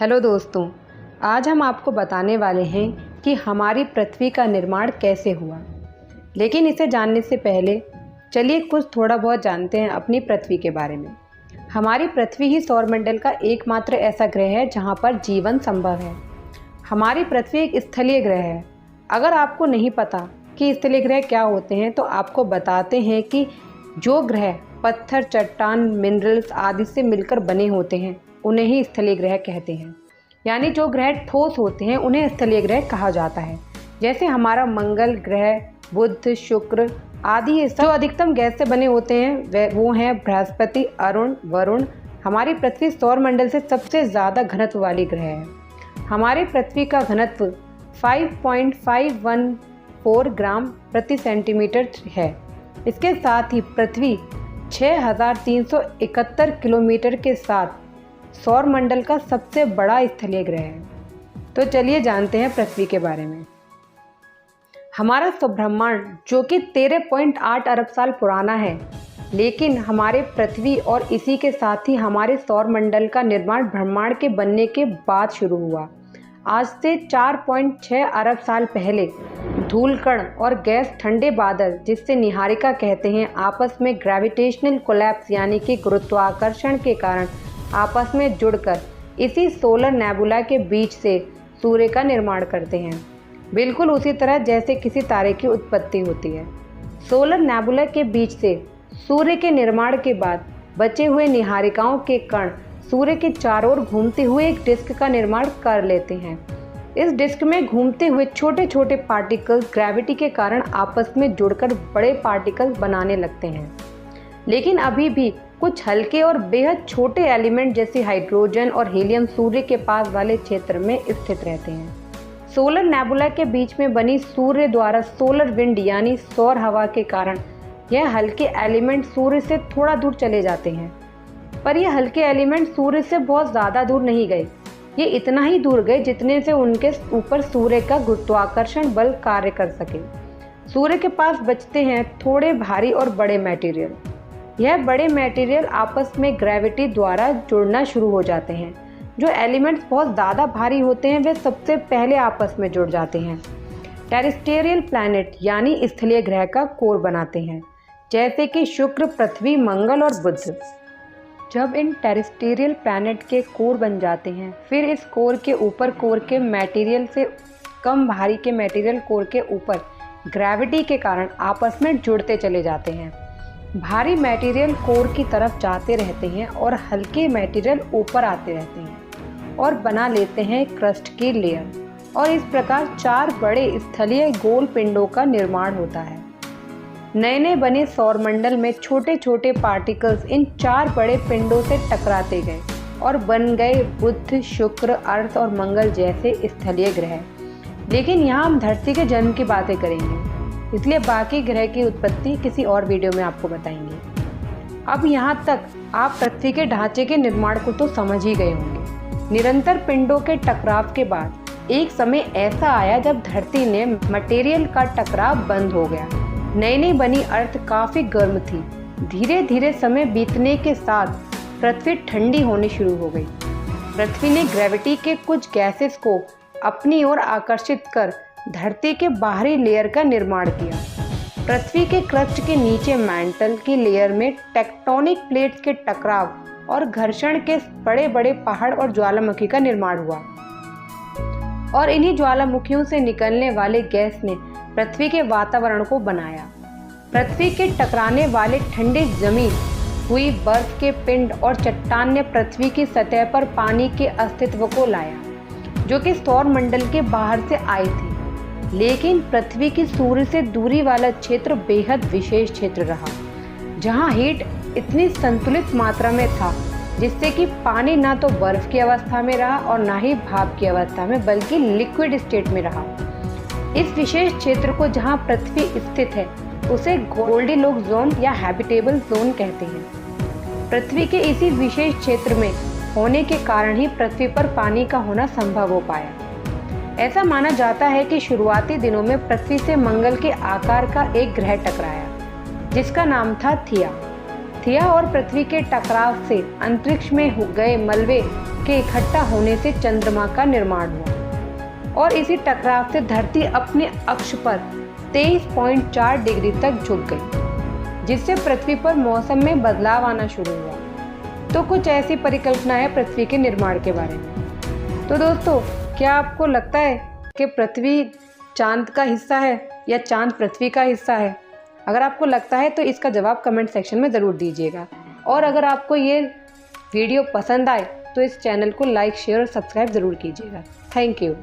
Hello दोस्तों, आज हम आपको बताने वाले हैं कि हमारी पृथ्वी का निर्माण कैसे हुआ। लेकिन इसे जानने से पहले चलिए कुछ थोड़ा बहुत जानते हैं अपनी पृथ्वी के बारे में। हमारी पृथ्वी ही सौरमंडल का एकमात्र ऐसा ग्रह है जहां पर जीवन संभव है। हमारी पृथ्वी एक स्थलीय ग्रह है। अगर आपको नहीं पता कि स्थलीय ग्रह क्या होते हैं तो आपको बताते हैं कि जो ग्रह पत्थर, चट्टान, मिनरल्स आदि से मिलकर बने होते हैं उन्हें ही स्थलीय ग्रह कहते हैं। यानी जो ग्रह ठोस होते हैं उन्हें स्थलीय ग्रह कहा जाता है। जैसे हमारा मंगल ग्रह, बुध, शुक्र आदि ये सब जो अधिकतम गैस से बने होते हैं वो हैं बृहस्पति, अरुण, वरुण। हमारी पृथ्वी सौरमंडल से सबसे ज़्यादा घनत्व वाली ग्रह है। हमारी पृथ्वी का घनत्व 5.514 ग्राम प्रति सेंटीमीटर है। इसके साथ ही पृथ्वी 6371 किलोमीटर के साथ सौरमंडल का सबसे बड़ा स्थलीय ग्रह है। तो चलिए जानते हैं पृथ्वी के बारे में। हमारा सौरब्रह्मांड जो कि 13.8 अरब साल पुराना है, लेकिन हमारे पृथ्वी और इसी के साथ ही हमारे सौरमंडल का निर्माण ब्रह्मांड के बनने के बाद शुरू हुआ। आज से 4.6 अरब साल पहले धूलकण और गैस ठंडे बादल, जिससे निहारिका कहते हैं, आपस में ग्रेविटेशनल कोलैप्स यानी कि गुरुत्वाकर्षण के कारण आपस में जुड़कर इसी सोलर नेबुला के बीच से सूर्य का निर्माण करते हैं। बिल्कुल उसी तरह जैसे किसी तारे की उत्पत्ति होती है। सोलर नेबुला के बीच से सूर्य के निर्माण के बाद बचे हुए निहारिकाओं के कण सूर्य के चारों ओर घूमते हुए एक डिस्क का निर्माण कर लेते हैं। इस डिस्क में घूमते हुए छोटे छोटे पार्टिकल्स ग्रेविटी के कारण आपस में जुड़कर बड़े पार्टिकल्स बनाने लगते हैं। लेकिन अभी भी कुछ हल्के और बेहद छोटे एलिमेंट जैसे हाइड्रोजन और हीलियम सूर्य के पास वाले क्षेत्र में स्थित रहते हैं। सोलर नेबुला के बीच में बनी सूर्य द्वारा सोलर विंड यानी सौर हवा के कारण यह हल्के एलिमेंट सूर्य से थोड़ा दूर चले जाते हैं। पर यह हल्के एलिमेंट सूर्य से बहुत ज़्यादा दूर नहीं गए। ये इतना ही दूर गए जितने से उनके ऊपर सूर्य का गुरुत्वाकर्षण बल कार्य कर सके। सूर्य के पास बचते हैं थोड़े भारी और बड़े मटेरियल। यह बड़े मटेरियल आपस में ग्रेविटी द्वारा जुड़ना शुरू हो जाते हैं। जो एलिमेंट्स बहुत ज़्यादा भारी होते हैं वे सबसे पहले आपस में जुड़ जाते हैं। टेरेस्ट्रियल प्लैनेट यानी स्थलीय ग्रह का कोर बनाते हैं, जैसे कि शुक्र, पृथ्वी, मंगल और बुध। जब इन टेरेस्ट्रियल प्लैनेट के कोर बन जाते हैं, फिर इस कोर के ऊपर कोर के मटेरियल से कम भारी के मटेरियल कोर के ऊपर ग्रेविटी के कारण आपस में जुड़ते चले जाते हैं। भारी मटेरियल कोर की तरफ जाते रहते हैं और हल्के मटेरियल ऊपर आते रहते हैं और बना लेते हैं क्रस्ट की लेयर। और इस प्रकार 4 बड़े स्थलीय गोल पिंडों का निर्माण होता है। नए नए बने सौरमंडल में छोटे छोटे पार्टिकल्स इन 4 बड़े पिंडों से टकराते गए और बन गए बुध, शुक्र, अर्थ और मंगल जैसे स्थलीय ग्रह। लेकिन यहाँ हम धरती के जन्म की बातें करेंगे, इसलिए बाकी ग्रह की उत्पत्ति किसी और वीडियो में आपको बताएंगे। अब यहाँ तक आप पृथ्वी के ढांचे के निर्माण को तो समझ ही गए होंगे। निरंतर पिंडों के टकराव के बाद एक समय ऐसा आया जब धरती ने मटेरियल का टकराव बंद हो गया। नई नई बनी अर्थ काफ़ी गर्म थी। धीरे धीरे समय बीतने के साथ पृथ्वी ठंडी होनी शुरू हो गई। पृथ्वी ने ग्रेविटी के कुछ गैसेस को अपनी ओर आकर्षित कर धरती के बाहरी लेयर का निर्माण किया। पृथ्वी के क्रस्ट के नीचे मैंटल की लेयर में टेक्टोनिक प्लेट्स के टकराव और घर्षण के बड़े बड़े पहाड़ और ज्वालामुखी का निर्माण हुआ। और इन्हीं ज्वालामुखियों से निकलने वाले गैस ने पृथ्वी के वातावरण को बनाया। पृथ्वी के टकराने वाले ठंडे जमी हुई बर्फ के पिंड और चट्टान ने पृथ्वी की सतह पर पानी के अस्तित्व को लाया, जो कि सौरमंडल के बाहर से आई थी। लेकिन पृथ्वी की सूर्य से दूरी वाला क्षेत्र बेहद विशेष क्षेत्र रहा, जहां हीट इतनी संतुलित मात्रा में था जिससे कि पानी ना तो बर्फ की अवस्था में रहा और ना ही भाप की अवस्था में, बल्कि लिक्विड स्टेट में रहा। इस विशेष क्षेत्र को जहां पृथ्वी स्थित है उसे गोल्डीलॉक्स जोन या हैबिटेबल जोन कहते हैं। पृथ्वी के इसी विशेष क्षेत्र में होने के कारण ही पृथ्वी पर पानी का होना संभव हो पाया। ऐसा माना जाता है कि शुरुआती दिनों में पृथ्वी से मंगल के आकार का एक ग्रह टकराया, जिसका नाम था थिया। थिया और पृथ्वी के टकराव से अंतरिक्ष में गए मलबे के इकट्ठा होने से चंद्रमा का निर्माण हुआ और इसी टकराव से धरती अपने अक्ष पर 23.4 डिग्री तक झुक गई, जिससे पृथ्वी पर मौसम में बदलाव आना शुरू हुआ। तो कुछ ऐसी परिकल्पना है पृथ्वी के निर्माण के बारे में। तो दोस्तों, क्या आपको लगता है कि पृथ्वी चांद का हिस्सा है या चांद पृथ्वी का हिस्सा है? अगर आपको लगता है तो इसका जवाब कमेंट सेक्शन में ज़रूर दीजिएगा। और अगर आपको ये वीडियो पसंद आए तो इस चैनल को लाइक, शेयर और सब्सक्राइब ज़रूर कीजिएगा। Thank you.